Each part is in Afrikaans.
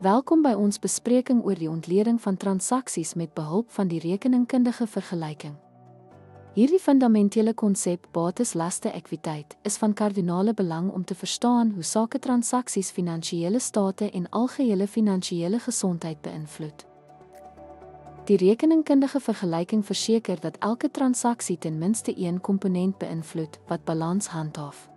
Welkom by ons bespreking oor die ontleding van transaksies met behulp van die rekeningkundige vergelyking. Hierdie fundamentele konsep, bates, laste, ekwiteit, is van kardinale belang om te verstaan hoe saketransaksies finansiële state en algehele finansiële gesondheid beïnvloed. Die rekeningkundige vergelyking verseker dat elke transaksie ten minste een komponent beïnvloed wat balans handhaaf.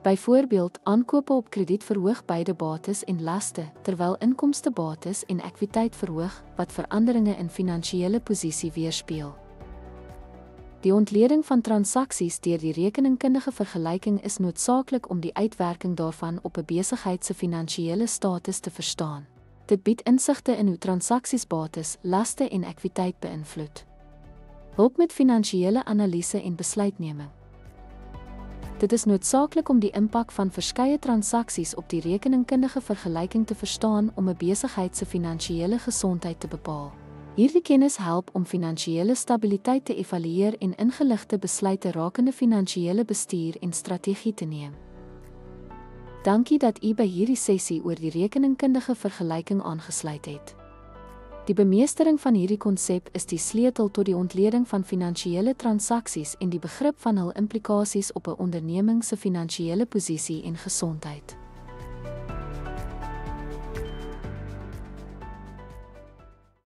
Byvoorbeeld, aankope op krediet verhoog beide bates en laste, terwyl inkomste bates en ekwiteit verhoog, wat veranderinge in finansiële posisie weerspieël. Die ontleding van transaksies deur die rekeningkundige vergelyking is noodsaaklik om die uitwerking daarvan op 'n besigheid se finansiële status te verstaan. Dit bied insigte in hoe transaksies bates, laste en ekwiteit beïnvloed. Hulp met finansiële analise en besluitneming. Dit is noodsaaklik om die impak van verskeie transaksies op die rekeningkundige vergelyking te verstaan om 'n besigheid se finansiële gesondheid te bepaal. Hierdie kennis help om finansiële stabiliteit te evalueer en ingeligte besluite rakende finansiële bestuur en strategie te neem. Dankie dat u by hierdie sessie oor die rekeningkundige vergelyking aangesluit het. Die bemeestering van hierdie konsep is die sleutel tot die ontleding van finansiële transaksies en die begrip van hul implikasies op 'n onderneming se finansiële posisie en gesondheid.